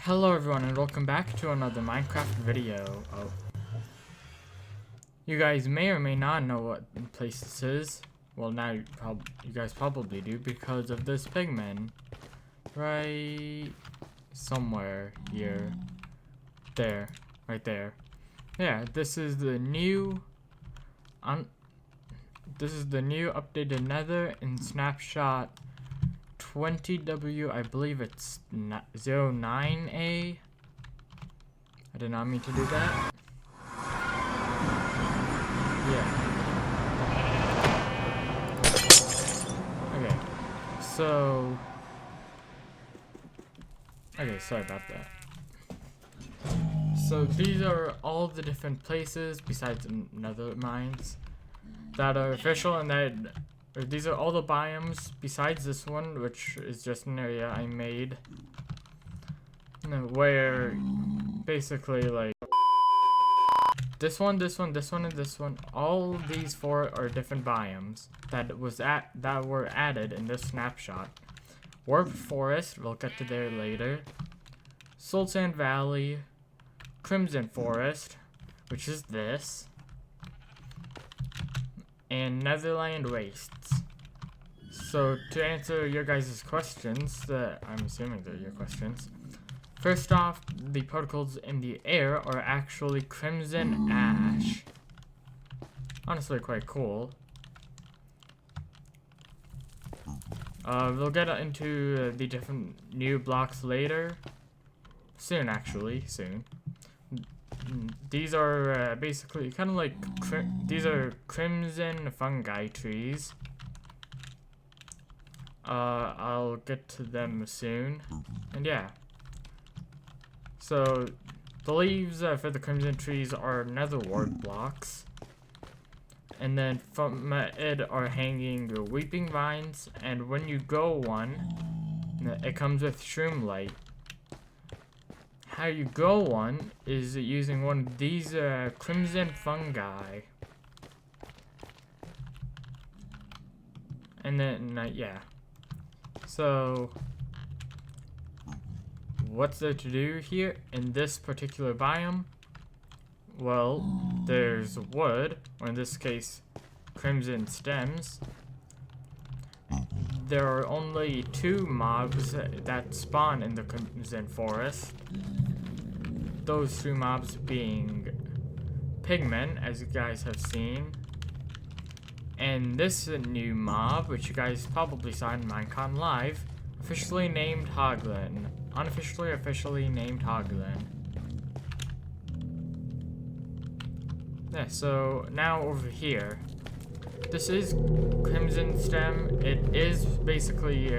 Hello everyone and welcome back to another Minecraft video. You guys may or may not know what place this is. Well, now you guys probably do because of this pigman. Right somewhere here. There. Right there. Yeah, this is the new updated Nether in Snapshot 20W, I believe it's 09A. I did not mean to do that. Yeah. Okay. So. Okay, sorry about that. So these are all the different places besides Nether mines that are official, and that these are all the biomes besides this one, which is just an area I made where basically like this one, and this one, all these four are different biomes that were added in this snapshot. Warp Forest, we'll get to there later. Soul Sand Valley, Crimson Forest, which is this, and Netherland Wastes. So to answer your guys' questions, I'm assuming they're your questions. First off, the particles in the air are actually crimson ash. Honestly, quite cool. We'll get into the different new blocks later. Soon, actually, soon. These are basically kind of like these are crimson fungi trees. I'll get to them soon, and yeah. So the leaves for the crimson trees are nether wart blocks, and then from it are hanging weeping vines. And when you go one, it comes with shroom light. How you go one is using one of these crimson fungi. And then, yeah. So, what's there to do here in this particular biome? Well, there's wood, or in this case, crimson stems. There are only 2 mobs that spawn in the Crimson Forest. Those 2 mobs being pigmen, as you guys have seen, and this new mob, which you guys probably saw in Minecon Live, officially named Hoglin. Unofficially, officially named Hoglin. Yeah, so now over here. This is Crimson Stem. It is basically,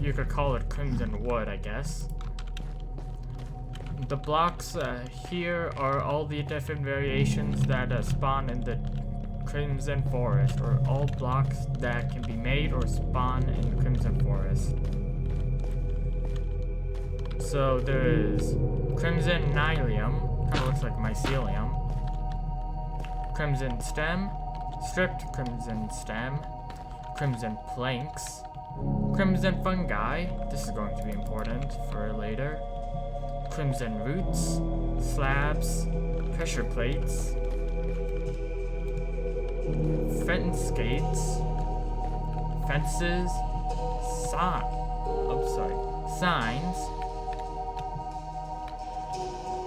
you could call it Crimson Wood, I guess. The blocks here are all the different variations that spawn in the Crimson Forest, or all blocks that can be made or spawn in the Crimson Forest. So there is Crimson Nylium, kind of looks like mycelium. Crimson Stem. Stripped crimson stem, crimson planks, crimson fungi, this is going to be important for later, crimson roots, slabs, pressure plates, fence skates, fences, signs,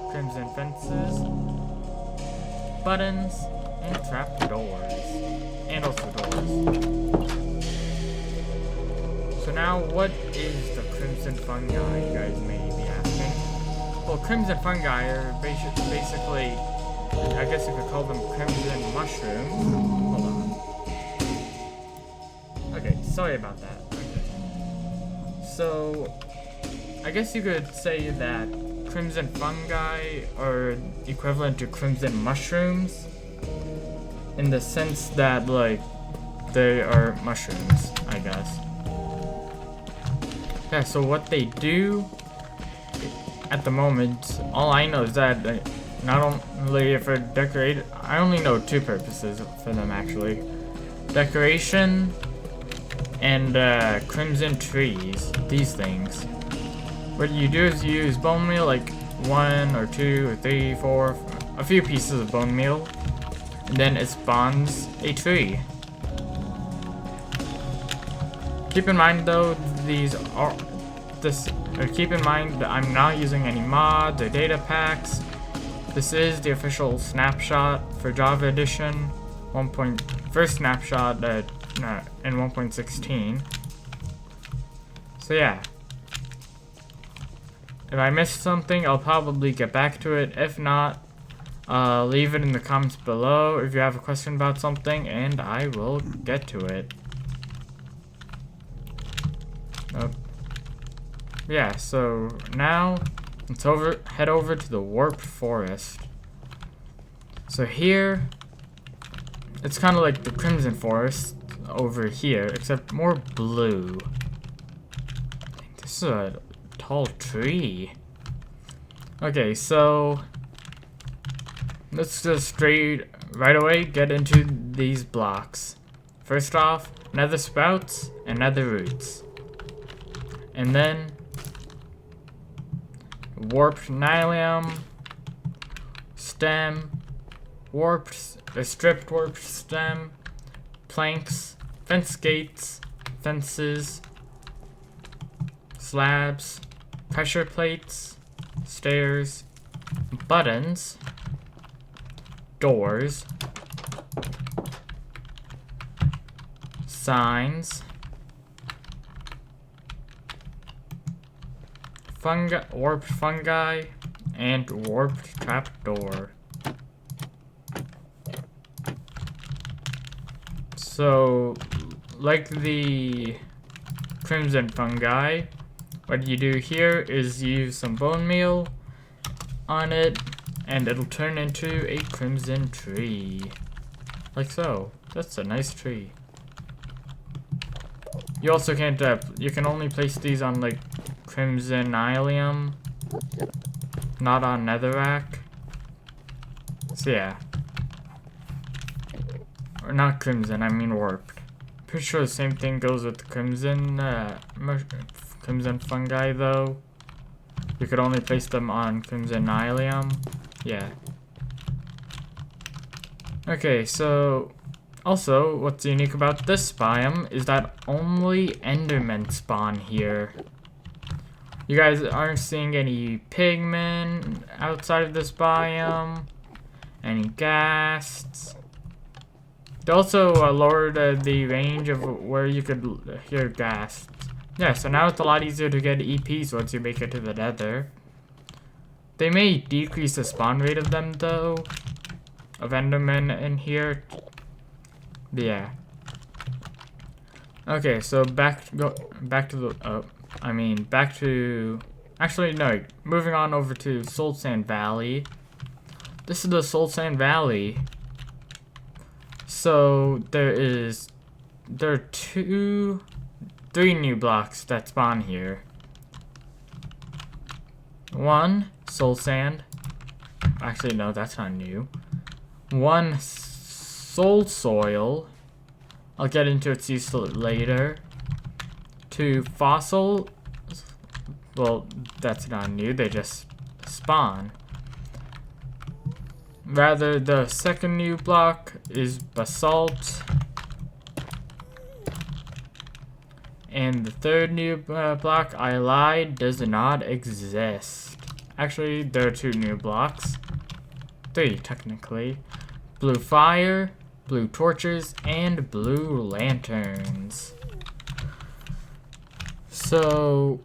crimson fences, buttons, and trap doors, and also doors. So now, what is the crimson fungi, you guys may be asking? Well, crimson fungi are basically, I guess you could call them crimson mushrooms. Hold on. Okay, sorry about that. Okay. So, I guess you could say that crimson fungi are equivalent to crimson mushrooms, in the sense that, like, they are mushrooms, I guess. Yeah, so what they do at the moment, all I know is that not only for decorate, I only know 2 purposes for them actually. Decoration and crimson trees, these things. What you do is you use bone meal, like 1 or 2 or 3, 4, a few pieces of bone meal, and then it spawns a tree. Keep in mind though, keep in mind that I'm not using any mods or data packs. This is the official snapshot for Java Edition, first snapshot in 1.16. So yeah. If I missed something, I'll probably get back to it. If not, leave it in the comments below if you have a question about something, and I will get to it. Yeah, so now let's head over to the warped forest. So here, it's kind of like the crimson forest over here, except more blue. I think this is a tall tree. Okay, so let's just right away get into these blocks. First off, nether sprouts and nether roots. And then warped nylium, stem, stripped warped stem, planks, fence gates, fences, slabs, pressure plates, stairs, buttons, doors, signs, warped fungi, and warped trapdoor. So, like the crimson fungi, what you do here is use some bone meal on it, and it'll turn into a crimson tree. Like so. That's a nice tree. You also can't, you can only place these on like crimson nylium, not on netherrack. So yeah. Or not crimson, I mean warped. Pretty sure the same thing goes with the crimson fungi though. You could only place them on crimson nylium. Yeah. Okay, so also what's unique about this biome is that only endermen spawn here. You guys aren't seeing any pigmen outside of this biome, any ghasts. They also lowered the range of where you could hear ghasts. Yeah, so now it's a lot easier to get EPs once you make it to the nether. They may decrease the spawn rate of them though, of endermen in here. But yeah. Okay, so moving on over to Soul Sand Valley. This is the Soul Sand Valley. So there are 3 new blocks that spawn here. 1, soul sand. Actually, no, that's not new. 1, soul soil. I'll get into its use later. 2, fossil. Well, that's not new, they just spawn. Rather, the second new block is basalt. And the third new block, I lied, does not exist. Actually, there are 2 new blocks. 3, technically. Blue fire, blue torches, and blue lanterns. So,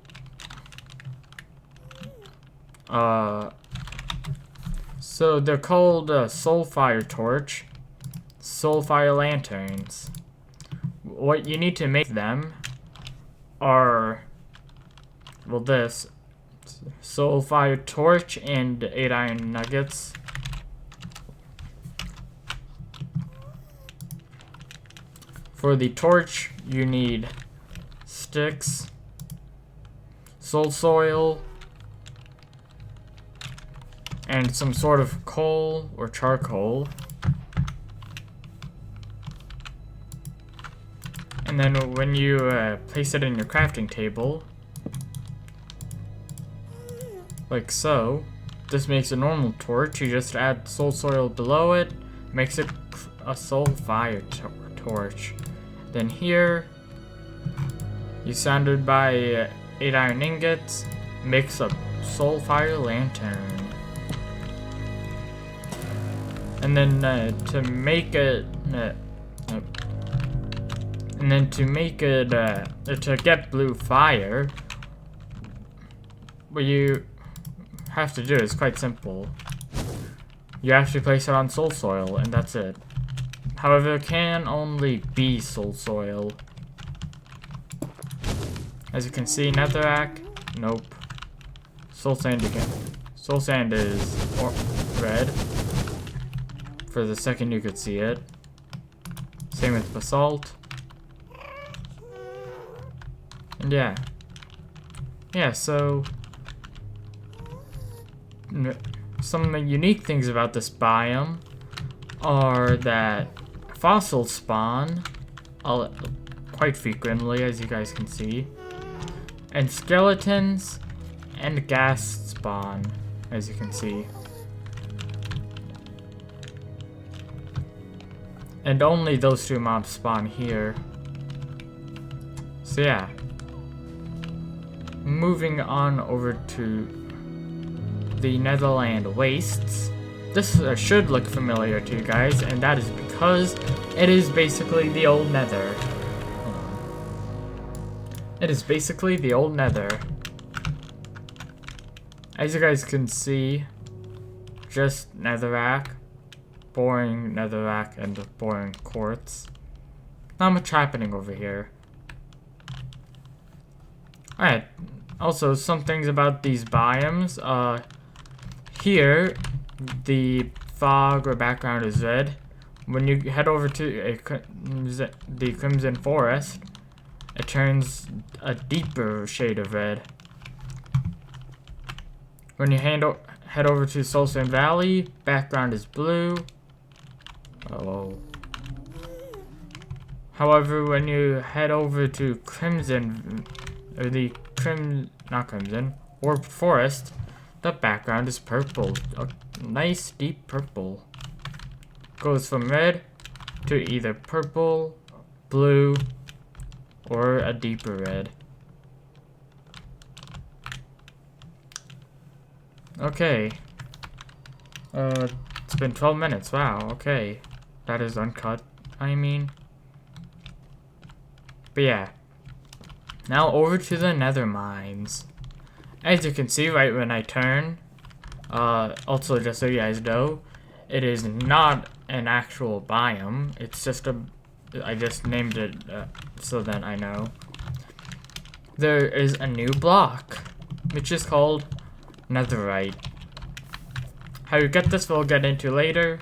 they're called soul fire torch, soul fire lanterns. What you need to make them are, well, this soul fire torch and 8 iron nuggets. For the torch, you need sticks, soul soil, and some sort of coal or charcoal. And then when you place it in your crafting table, like so. This makes a normal torch. You just add soul soil below it, makes it a soul fire torch. Then here, you surrounded by 8 iron ingots, makes a soul fire lantern. And then to make it, to get blue fire, what you have to do is quite simple. You have to place it on soul soil, and that's it. However, it can only be soul soil. As you can see, netherrack, nope. Soul sand again. Soul sand is red. For the second you could see it. Same with basalt. And yeah. Yeah, so some unique things about this biome are that fossils spawn quite frequently, as you guys can see. And skeletons and ghast spawn, as you can see. And only those 2 mobs spawn here. So yeah. Moving on over to the Netherland Wastes. This should look familiar to you guys, and that is because it is basically the old Nether. It is basically the old Nether. As you guys can see, just netherrack, boring netherrack, and boring quartz. Not much happening over here. Alright, also some things about these biomes. Here, the fog or background is red. When you head over to the Crimson Forest, it turns a deeper shade of red. When you head over to Soulsand Valley, background is blue. Oh. However, when you head over to Crimson, or not Crimson, or Forest, the background is purple. A nice deep purple. Goes from red to either purple, blue, or a deeper red. Okay. It's been 12 minutes. Wow, okay. That is uncut, I mean. But yeah. Now over to the nether mines. As you can see right when I turn, also just so you guys know, it is not an actual biome. It's just I just named it so that I know. There is a new block, which is called netherite. How you get this we'll get into later,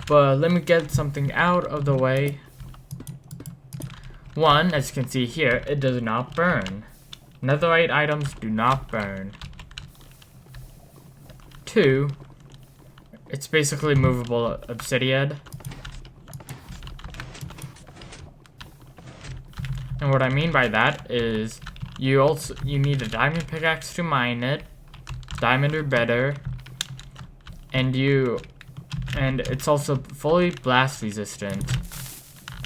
but let me get something out of the way. One, as you can see here, it does not burn. Netherite items do not burn. 2, it's basically movable obsidian. And what I mean by that is you need a diamond pickaxe to mine it, diamond or better, and it's also fully blast resistant,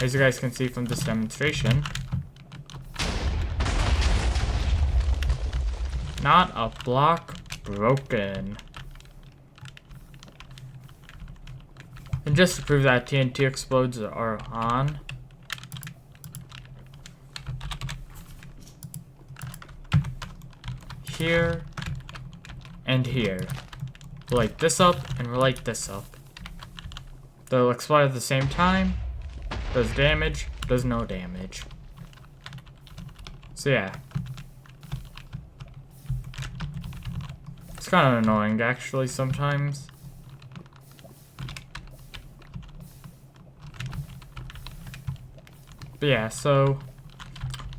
as you guys can see from this demonstration. Not a block broken. And just to prove that TNT explodes are on, here and here. Light this up and light this up. They'll explode at the same time. Does damage, does no damage. So yeah. It's kind of annoying actually sometimes. But yeah, so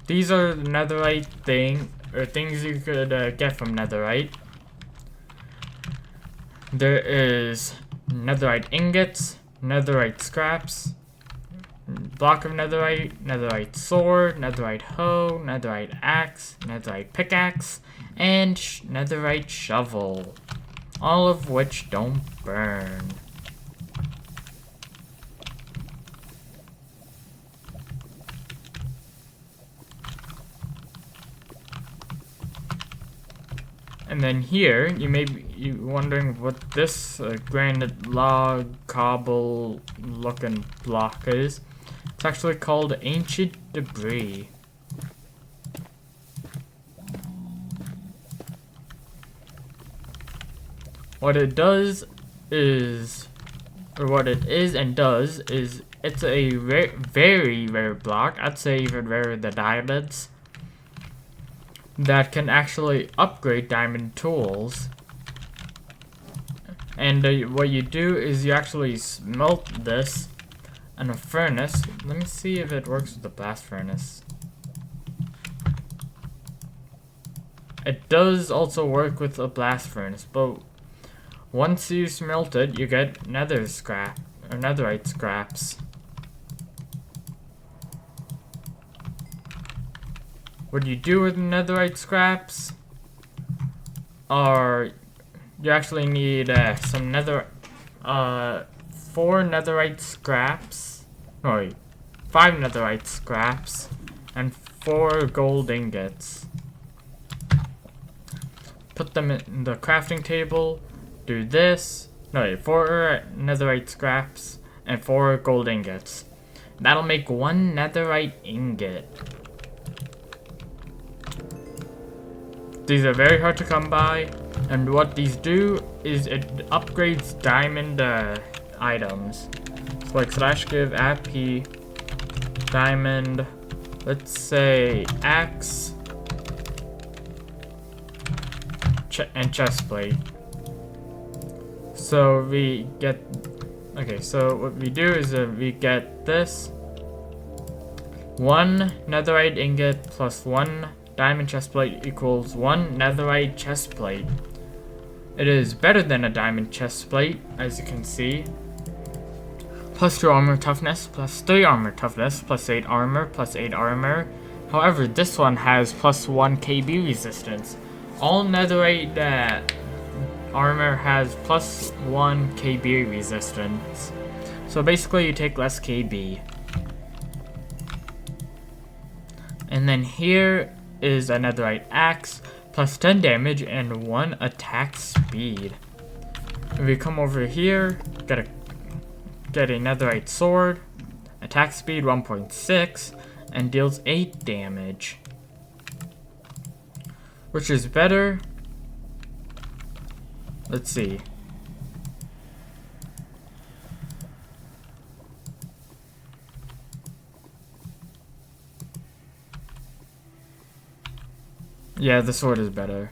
these are the netherite things you could get from netherite. There is netherite ingots, netherite scraps, block of netherite, netherite sword, netherite hoe, netherite axe, netherite pickaxe, and netherite shovel, all of which don't burn. And then here, you may be wondering what this granite log cobble looking block is. It's actually called ancient debris. What it does is, or what it is and does is, it's a very rare block. I'd say even rarer than diamonds, that can actually upgrade diamond tools. And what you do is you actually smelt this in a furnace. Let me see if it works with the blast furnace. It does also work with a blast furnace, but once you smelt it, you get nether scrap, or netherite scraps. What you do with netherite scraps are, you actually need some 4 netherite scraps, no wait, 5 netherite scraps, and 4 gold ingots. Put them in the crafting table, do this, no wait, 4 netherite scraps, and 4 gold ingots. That'll make 1 netherite ingot. These are very hard to come by, and what these do is it upgrades diamond items. So like /give AP diamond, let's say axe and chest plate. So we get, okay, so what we do is we get this 1 netherite ingot plus 1 diamond chestplate equals 1 netherite chestplate. It is better than a diamond chestplate, as you can see. Plus 2 armor toughness, plus 3 armor toughness, plus 8 armor, plus 8 armor. However, this one has plus 1 KB resistance. All netherite armor has plus 1 KB resistance. So basically you take less KB. And then here is a netherite axe, plus 10 damage and 1 attack speed. If we come over here, get a netherite sword, attack speed 1.6, and deals 8 damage. Which is better? Let's see. Yeah, the sword is better.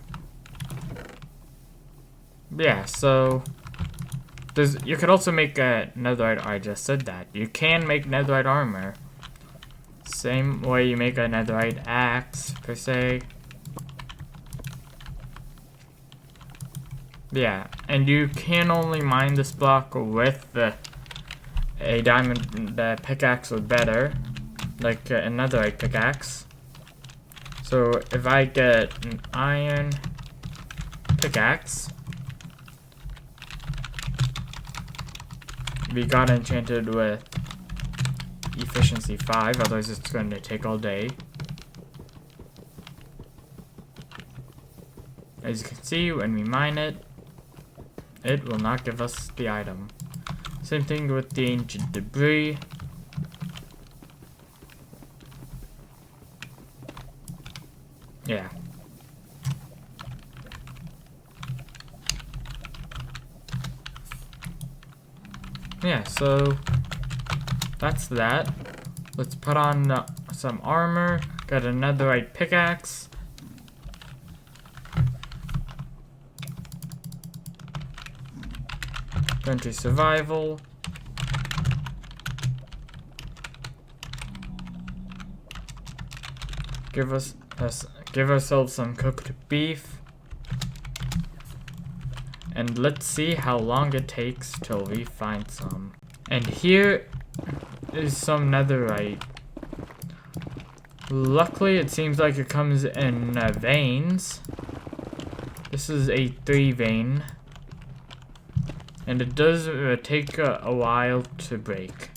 Yeah, so you could also make a netherite. I just said that you can make netherite armor. Same way you make a netherite axe per se. Yeah, and you can only mine this block with a diamond pickaxe or better, like a netherite pickaxe. So if I get an iron pickaxe, we got enchanted with efficiency 5, otherwise it's going to take all day. As you can see, when we mine it, it will not give us the item. Same thing with the ancient debris. Yeah. Yeah, so that's that. Let's put on some armor, got a netherite pickaxe. Go into survival. Give ourselves some cooked beef. And let's see how long it takes till we find some. And here is some netherite. Luckily, it seems like it comes in veins. This is a 3 vein. And it does take a while to break.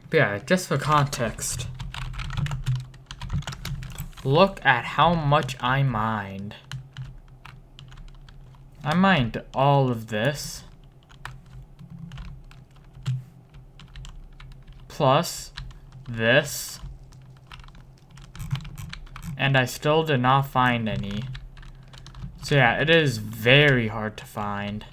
But yeah, just for context. Look at how much I mined. I mined all of this. Plus this. And I still did not find any. So yeah, it is very hard to find.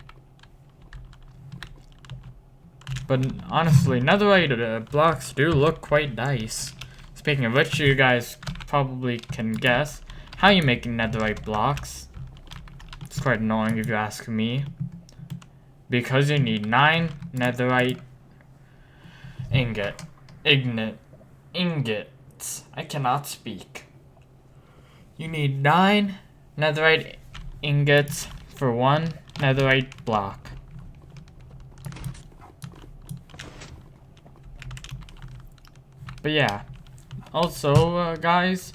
But honestly, netherite blocks do look quite nice. Speaking of which, you guys probably can guess how you make netherite blocks. It's quite annoying if you ask me. Because you need 9 netherite ingots. I cannot speak. You need 9 netherite ingots for 1 netherite block. But yeah. Also, guys,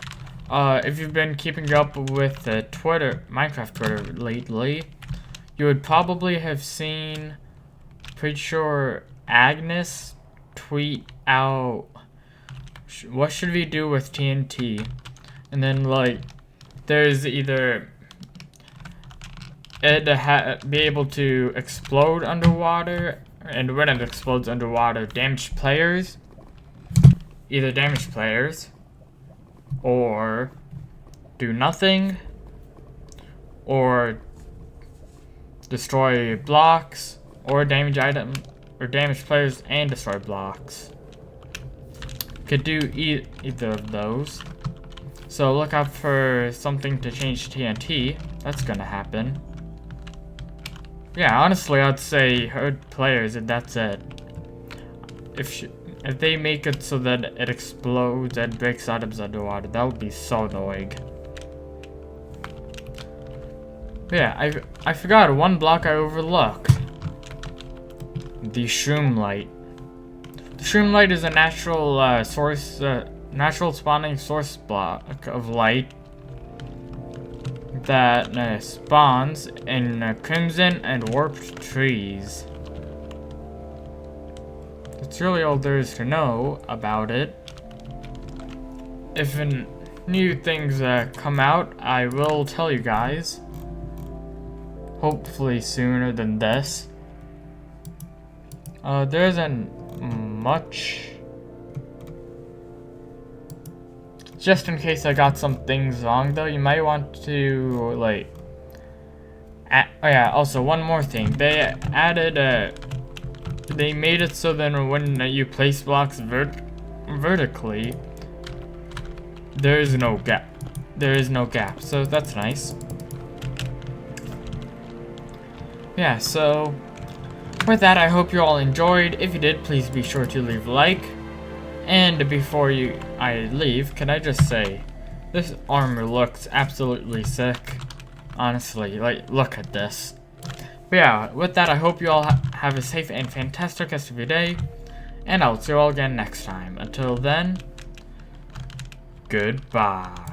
if you've been keeping up with Minecraft Twitter lately, you would probably have seen, pretty sure, Agnes tweet out, what should we do with TNT? And then, like, there's either it be able to explode underwater, and when it explodes underwater, damage players. Either damage players, or do nothing, or destroy blocks, or damage item, or damage players and destroy blocks. Could do either of those. So look out for something to change TNT. That's gonna happen. Yeah, honestly, I'd say herd players, and that's it. If they make it so that it explodes and breaks items underwater, that would be so annoying. But yeah, I forgot one block I overlooked. The shroom light. The shroom light is a natural natural spawning source block of light that spawns in crimson and warped trees. That's really all there is to know about it. If new things come out, I will tell you guys. Hopefully sooner than this. There isn't much. Just in case I got some things wrong though, you might want to like... oh yeah, also one more thing. They added they made it so then when you place blocks vertically, there is no gap. There is no gap, so that's nice. Yeah, so with that, I hope you all enjoyed. If you did, please be sure to leave a like. And before I leave, can I just say, this armor looks absolutely sick. Honestly, like, look at this. But yeah, with that, I hope you all have a safe and fantastic rest of your day, and I'll see you all again next time. Until then, goodbye.